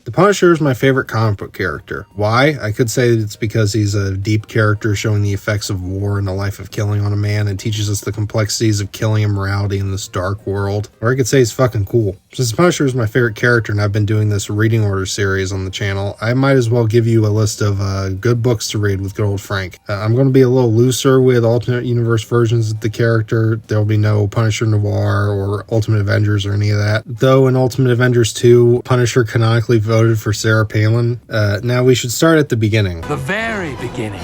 The Punisher is my favorite comic book character. Why? I could say it's because he's a deep character showing the effects of war and the life of killing on a man and teaches us the complexities of killing and morality in this dark world. Or I could say he's fucking cool. Since the Punisher is my favorite character and I've been doing this reading order series on the channel, I might as well give you a list of good books to read with good old Frank. I'm going to be a little looser with alternate universe versions of the character. There will be no Punisher Noir or Ultimate Avengers or any of that. Though in Ultimate Avengers 2, Punisher canonically voted for Sarah Palin. Now we should start at the beginning. The very beginning.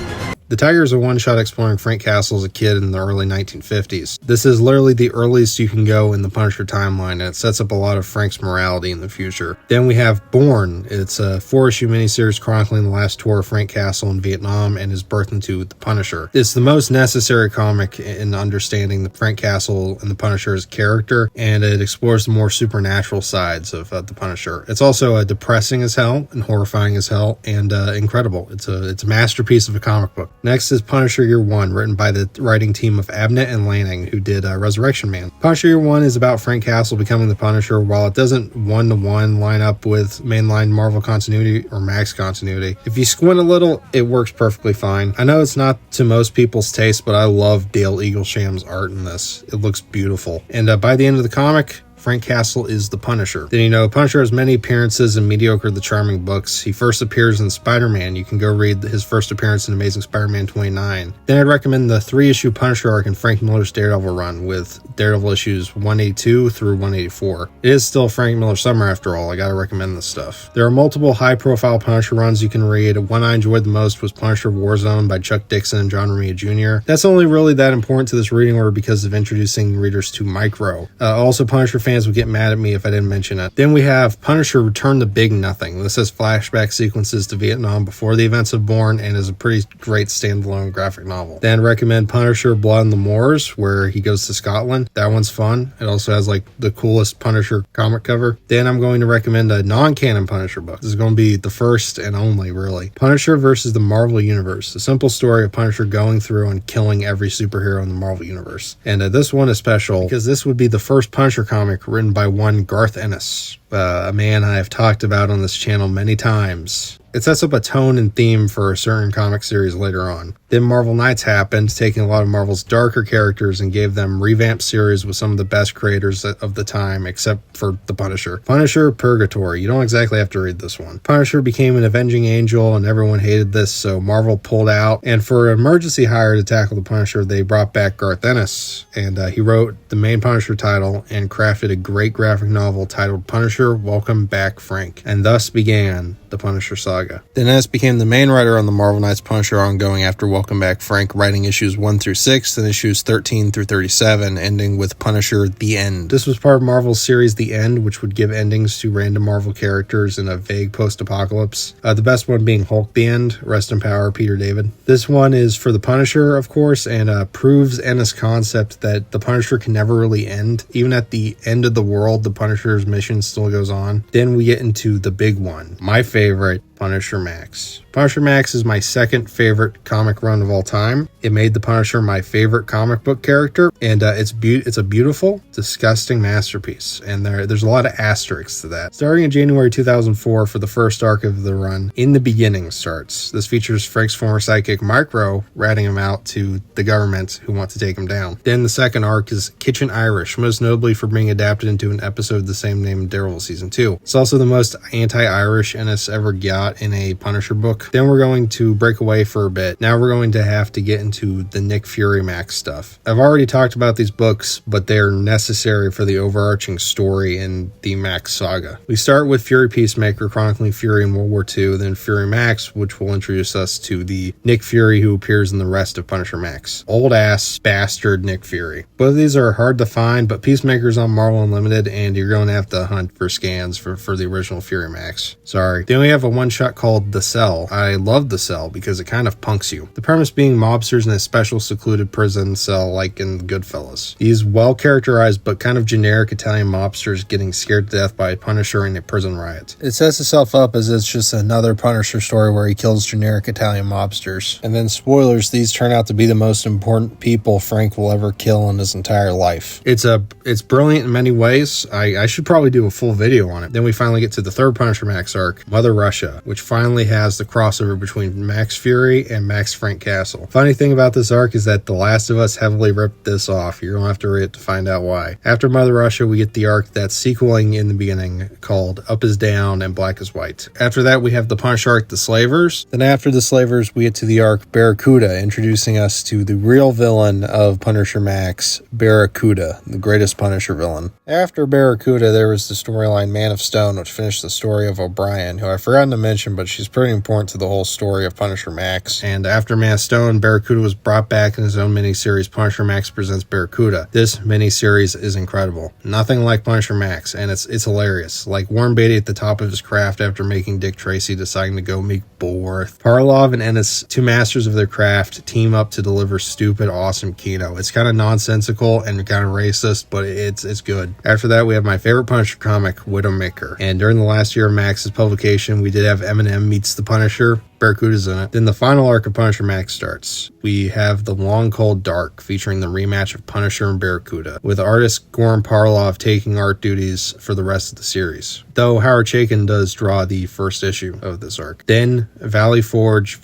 The Tyger is a one-shot exploring Frankencastle as a kid in the early 1950s. This is literally the earliest you can go in the Punisher timeline, and it sets up a lot of Frank's morality in the future. Then we have Born. It's a 4-issue miniseries chronicling the last tour of Frankencastle in Vietnam and his birth into the Punisher. It's the most necessary comic in understanding the Frankencastle and the Punisher as a character, and it explores the more supernatural sides of the Punisher. It's also depressing as hell and horrifying as hell and incredible. It's a masterpiece of a comic book. Next is Punisher Year One, written by the writing team of Abnett and Lanning, who did Resurrection Man. Punisher Year One is about Frankencastle becoming the Punisher. While it doesn't one-to-one line up with mainline Marvel continuity or Max continuity, if you squint a little, it works perfectly fine. I know it's not to most people's taste, but I love Dale Eaglesham's art in this. It looks beautiful. And by the end of the comic, Frankencastle is the Punisher. Then Punisher has many appearances in Mediocre the Charming books. He first appears in Spider-Man. You can go read his first appearance in Amazing Spider-Man 29. Then I'd recommend the 3-issue Punisher arc in Frank Miller's Daredevil run with Daredevil issues 182 through 184. It is still Frank Miller summer after all. I gotta recommend this stuff. There are multiple high-profile Punisher runs you can read. One I enjoyed the most was Punisher Warzone by Chuck Dixon and John Romita Jr. That's only really that important to this reading order because of introducing readers to Micro. Also, Punisher fans would get mad at me if I didn't mention it. Then we have Punisher Return to Big Nothing. This has flashback sequences to Vietnam before the events of Bourne and is a pretty great standalone graphic novel. Then I'd recommend Punisher Blood on the Moors, where he goes to Scotland. That one's fun. It also has like the coolest Punisher comic cover. Then I'm going to recommend a non-canon Punisher book. This is going to be the first and only, really. Punisher versus the Marvel Universe. A simple story of Punisher going through and killing every superhero in the Marvel Universe. And this one is special because this would be the first Punisher comic written by one Garth Ennis, a man I have talked about on this channel many times. It sets up a tone and theme for a certain comic series later on. Then Marvel Knights happened, taking a lot of Marvel's darker characters and gave them revamped series with some of the best creators of the time, except for the Punisher. Punisher Purgatory. You don't exactly have to read this one. Punisher became an avenging angel and everyone hated this, so Marvel pulled out. And for an emergency hire to tackle the Punisher, they brought back Garth Ennis. And he wrote the main Punisher title and crafted a great graphic novel titled Punisher Welcome Back Frank. And thus began the Punisher saga. Then Ennis became the main writer on the Marvel Knights Punisher ongoing after Welcome Back Frank, writing issues 1 through 6 and issues 13 through 37, ending with Punisher The End. This was part of Marvel's series The End, which would give endings to random Marvel characters in a vague post-apocalypse. The best one being Hulk The End, rest in power Peter David. This one is for the Punisher, of course, and proves Ennis' concept that the Punisher can never really end. Even at the end of the world, the Punisher's mission still goes on. Then we get into the big one, my favorite, Punisher Max. Punisher Max is my second favorite comic run of all time. It made the Punisher my favorite comic book character, and it's a beautiful, disgusting masterpiece, and there's a lot of asterisks to that. Starting in January 2004 for the first arc of the run, In the Beginning starts. This features Frank's former sidekick Micro ratting him out to the government who want to take him down. Then the second arc is Kitchen Irish, most notably for being adapted into an episode of the same name in Daredevil Season 2. It's also the most anti-Irish Ennis ever got in a Punisher book. Then we're going to break away for a bit. Now we're going to have to get into the Nick Fury Max stuff. I've already talked about these books, but they are necessary for the overarching story in the Max saga. We start with Fury Peacemaker chronicling Fury in World War II, then Fury Max, which will introduce us to the Nick Fury who appears in the rest of Punisher Max. Old ass bastard Nick Fury. Both of these are hard to find, but Peacemaker's on Marvel Unlimited, and you're going to have to hunt for scans for the original Fury Max. Sorry. The we have a one-shot called The Cell. I love The Cell because it kind of punks you. The premise being mobsters in a special secluded prison cell like in Goodfellas. These well-characterized but kind of generic Italian mobsters getting scared to death by a Punisher in a prison riot. It sets itself up as it's just another Punisher story where he kills generic Italian mobsters. And then spoilers, these turn out to be the most important people Frank will ever kill in his entire life. It's brilliant in many ways. I should probably do a full video on it. Then we finally get to the third Punisher Max arc, Mother Russia, which finally has the crossover between Max Fury and Max Frankencastle. Funny thing about this arc is that The Last of Us heavily ripped this off. You're gonna have to read it to find out why. After Mother Russia, we get the arc that's sequeling in the beginning called Up is Down and Black is White. After that, we have the Punisher arc, The Slavers. Then after The Slavers, we get to the arc Barracuda, introducing us to the real villain of Punisher Max, Barracuda, the greatest Punisher villain. After Barracuda, there was the storyline Man of Stone, which finished the story of O'Brien, who I forgot to mention, but she's pretty important to the whole story of Punisher Max. And after Man of Stone, Barracuda was brought back in his own miniseries, Punisher Max Presents Barracuda. This miniseries is incredible. Nothing like Punisher Max, and it's hilarious. Like Warren Beatty at the top of his craft after making Dick Tracy deciding to go make Bullworth. Parlov and Ennis, two masters of their craft, team up to deliver stupid, awesome Kino. It's kind of nonsensical and kind of racist, but it's good. After that, we have my favorite Punisher comic, Widowmaker. And during the last year of Max's publication, we did have Eminem meets the Punisher. Barracuda's in it. Then the final arc of Punisher Max starts. We have The Long Cold Dark, featuring the rematch of Punisher and Barracuda, with artist Goran Parlov taking art duties for the rest of the series, though Howard Chaykin does draw the first issue of this arc. Then Valley Forge,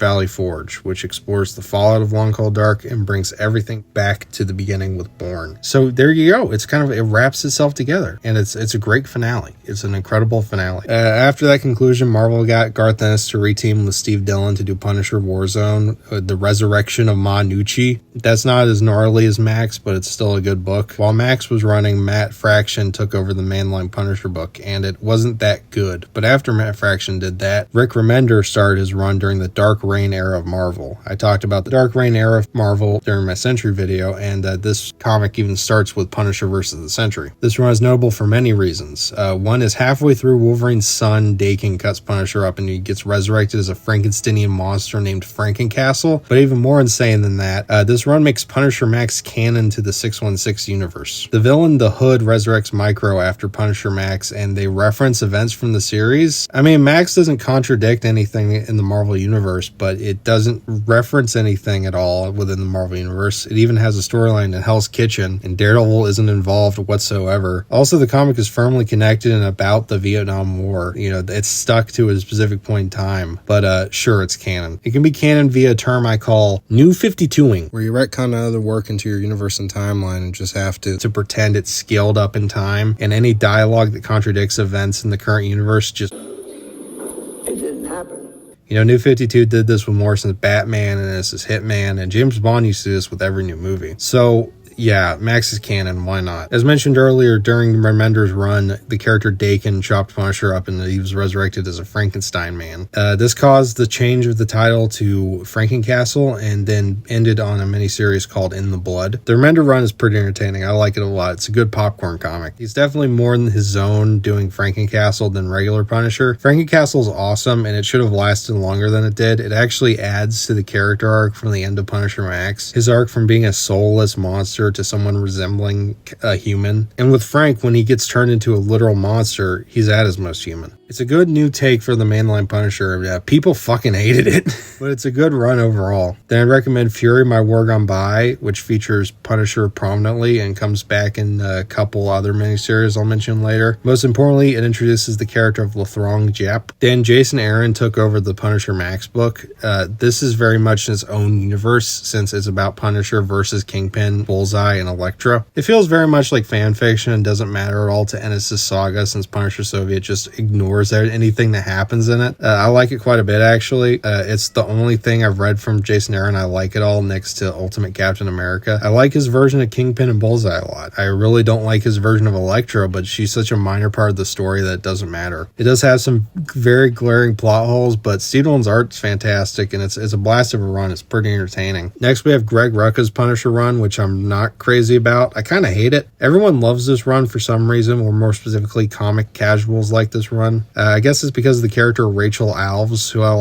which explores the fallout of Long Cold Dark and brings everything back to the beginning with Bourne. So there you go. It's kind of, it wraps itself together, and it's a great finale. It's an incredible finale. After that conclusion, Marvel got Garth Ennis to reteam with Steve Dillon to do Punisher Warzone, the resurrection of Ma Nucci. That's not as gnarly as Max, but it's still a good book. While Max was running, Matt Fraction took over the Mainline Punisher book, and it wasn't that good. But after Matt Fraction did that, Rick Remender started his run during the Dark Reign era of Marvel. I talked about the Dark Reign era of Marvel during my Century video, and this comic even starts with Punisher versus the Century. This run is notable for many reasons. One is halfway through, Wolverine's son, Dakin, cuts Punisher up and he gets resurrected as a Frankensteinian monster named Frankencastle. But even more insane than that, this run makes Punisher Max canon to the 616 universe. The villain, the Hood, resurrects Micro after Punisher Max, and they reference events from the series. I mean, Max doesn't contradict anything in the Marvel universe, but it doesn't reference anything at all within the Marvel universe. It even has a storyline in Hell's Kitchen, and Daredevil isn't involved whatsoever. Also, the comic is firmly connected and about the Vietnam War. You know, it's stuck to a specific point in time, but sure, it's canon. It can be canon via a term I call New 52ing, where you retcon another work into your universe and timeline and just have to pretend it's scaled up in time, and any dialogue that contradicts events in the current universe just... It didn't happen. You know, New 52 did this with Morrison's Batman, and this is Hitman, and James Bond used to do this with every new movie. So... yeah, Max is canon, why not? As mentioned earlier, during Remender's run, the character Dakin chopped Punisher up and he was resurrected as a Frankenstein man. This caused the change of the title to Frankencastle and then ended on a miniseries called In the Blood. The Remender run is pretty entertaining. I like it a lot. It's a good popcorn comic. He's definitely more in his zone doing Frankencastle than regular Punisher. Frankencastle is awesome and it should have lasted longer than it did. It actually adds to the character arc from the end of Punisher Max. His arc from being a soulless monster to someone resembling a human. And with Frank, when he gets turned into a literal monster, he's at his most human. It's a good new take for the Mainline Punisher. People fucking hated it, but it's a good run overall. Then I'd recommend Fury, My War Gone By, which features Punisher prominently and comes back in a couple other miniseries I'll mention later. Most importantly, it introduces the character of Lathrong Jep. Then Jason Aaron took over the Punisher Max book. This is very much in its own universe since it's about Punisher versus Kingpin, Bullseye, and Elektra. It feels very much like fan fiction and doesn't matter at all to Ennis' saga since Punisher Soviet just ignores anything that happens in it. I like it quite a bit, actually. It's the only thing I've read from Jason Aaron I like it all, next to Ultimate Captain America. I like his version of Kingpin and Bullseye a lot. I really don't like his version of Elektra, but she's such a minor part of the story that it doesn't matter. It does have some very glaring plot holes, but Steve Dillon's art's fantastic, and it's a blast of a run. It's pretty entertaining. Next, we have Greg Rucka's Punisher run, which I'm not not crazy about. I kind of hate it. Everyone loves this run for some reason, or more specifically, comic casuals like this run. I guess it's because of the character Rachel Alves, who I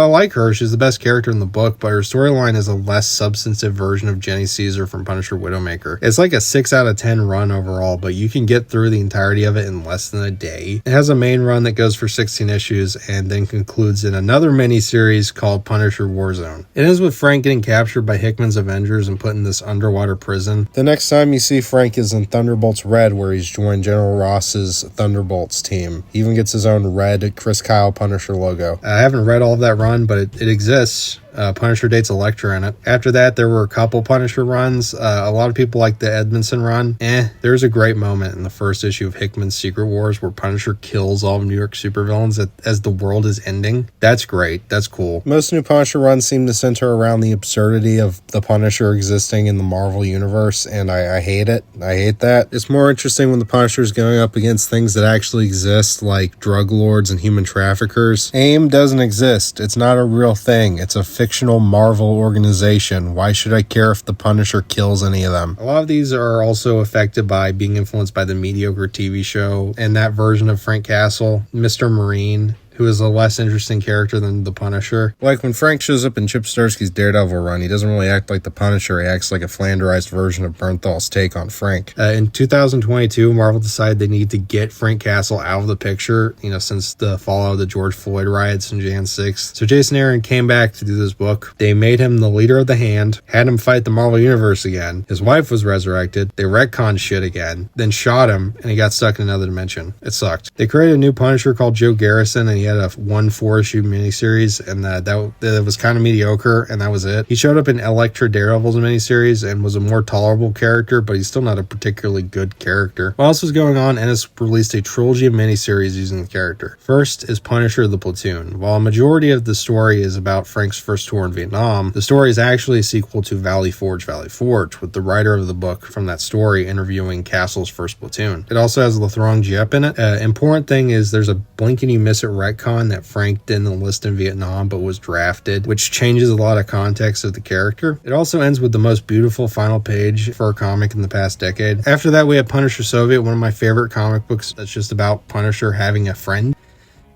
like her. She's the best character in the book, but her storyline is a less substantive version of Jenny Caesar from Punisher Widowmaker. It's like a 6 out of 10 run overall, but you can get through the entirety of it in less than a day. It has a main run that goes for 16 issues and then concludes in another mini-series called Punisher Warzone. It ends with Frank getting captured by Hickman's Avengers and put in this underwater prison. The next time you see Frank is in Thunderbolts Red, where he's joined General Ross's Thunderbolts team. He even gets his own red Chris Kyle Punisher logo. I haven't read all of that run, but it exists. Punisher dates Elektra in it. After that, there were a couple Punisher runs. A lot of people like the Edmondson run. There's a great moment in the first issue of Hickman's Secret Wars where Punisher kills all of New York supervillains as the world is ending. That's great. That's cool. Most new Punisher runs seem to center around the absurdity of the Punisher existing in the Marvel Universe, and I hate it. I hate that. It's more interesting when the Punisher is going up against things that actually exist, like drug lords and human traffickers. AIM doesn't exist. It's not a real thing. It's a fictional Marvel organization. Why should I care if the Punisher kills any of them? A lot of these are also affected by being influenced by the mediocre TV show and that version of Frankencastle, Mr. Marine, who is a less interesting character than the Punisher. Like when Frank shows up in Chip Zdarsky's Daredevil run, he doesn't really act like the Punisher, he acts like a flanderized version of Bernthal's take on Frank. In 2022, Marvel decided they need to get Frankencastle out of the picture, since the fallout of the George Floyd riots on Jan 6th. So Jason Aaron came back to do this book. They made him the leader of the Hand, had him fight the Marvel Universe again. His wife was resurrected, they retconned shit again, then shot him, and he got stuck in another dimension. It sucked. They created a new Punisher called Joe Garrison, and he had a 4-issue miniseries, and that was kind of mediocre, and that was it. He showed up in Elektra Daredevil's miniseries and was a more tolerable character, but he's still not a particularly good character. While this was going on, Ennis released a trilogy of miniseries using the character. First is Punisher the Platoon. While a majority of the story is about Frank's first tour in Vietnam, the story is actually a sequel to Valley Forge, with the writer of the book from that story interviewing Castle's first platoon. It also has Lathrong Giep in it. Important thing is there's a blink and you miss it retcon that Frank didn't enlist in Vietnam but was drafted, which changes a lot of context of the character. It also ends with the most beautiful final page for a comic in the past decade. After that, we have Punisher Soviet, one of my favorite comic books that's just about Punisher having a friend.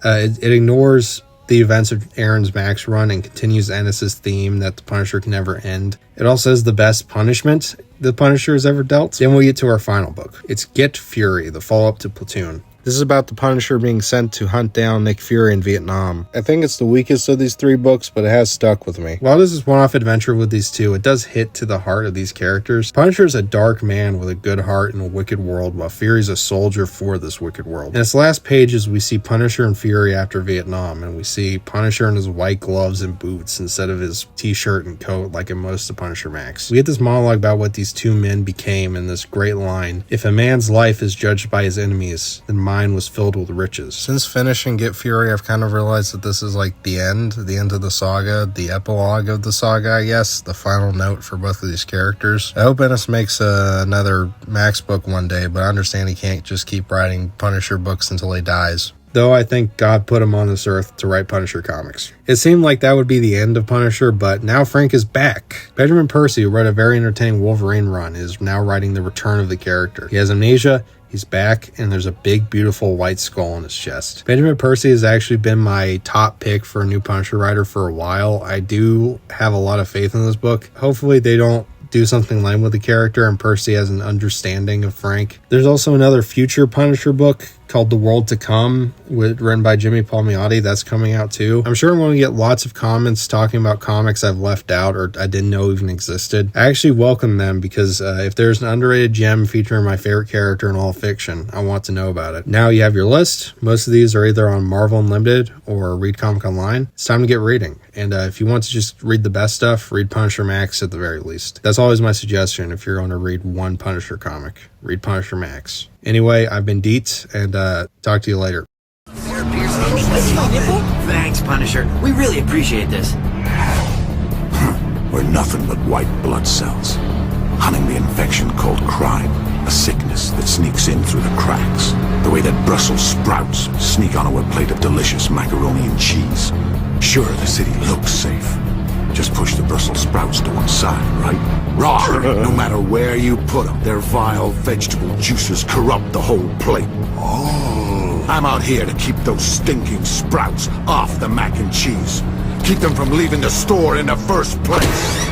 It ignores the events of Aaron's Max run and continues Ennis's theme that the Punisher can never end. It also has the best punishment the Punisher has ever dealt. Then we get to our final book. It's Get Fury, the follow-up to Platoon. This is about the Punisher being sent to hunt down Nick Fury in Vietnam. I think it's the weakest of these 3 books, but it has stuck with me. While this is one-off adventure with these 2, it does hit to the heart of these characters. Punisher is a dark man with a good heart in a wicked world, while Fury's a soldier for this wicked world. In its last pages, we see Punisher and Fury after Vietnam, and we see Punisher in his white gloves and boots instead of his t-shirt and coat like in most of Punisher Max. We get this monologue about what these 2 men became in this great line: "If a man's life is judged by his enemies, then mine was filled with riches." Since finishing Get Fury, I've kind of realized that this is like the end of the saga, the epilogue of the saga, I guess, the final note for both of these characters. I hope Ennis makes another Max book one day, but I understand he can't just keep writing Punisher books until he dies. Though I think God put him on this earth to write Punisher comics. It seemed like that would be the end of Punisher, but now Frank is back. Benjamin Percy, who wrote a very entertaining Wolverine run, is now writing the return of the character. He has amnesia, he's back, and there's a big, beautiful white skull on his chest. Benjamin Percy has actually been my top pick for a new Punisher writer for a while. I do have a lot of faith in this book. Hopefully they don't do something lame with the character and Percy has an understanding of Frank. There's also another future Punisher book called The World to Come, written by Jimmy Palmiotti. That's coming out too. I'm sure I'm going to get lots of comments talking about comics I've left out or I didn't know even existed. I actually welcome them because if there's an underrated gem featuring my favorite character in all fiction, I want to know about it. Now you have your list. Most of these are either on Marvel Unlimited or Read Comic Online. It's time to get reading. And if you want to just read the best stuff, read Punisher Max at the very least. That's always my suggestion if you're going to read one Punisher comic. Read Punisher Max. Anyway, I've been Dietz, and talk to you later. Thanks, Punisher. We really appreciate this. We're nothing but white blood cells, hunting the infection called crime, a sickness that sneaks in through the cracks, the way that Brussels sprouts sneak onto a plate of delicious macaroni and cheese. Sure, the city looks safe, Just push the Brussels sprouts to one side, right? Raw! No matter where you put them, their vile vegetable juices corrupt the whole plate. Oh. I'm out here to keep those stinking sprouts off the mac and cheese. Keep them from leaving the store in the first place.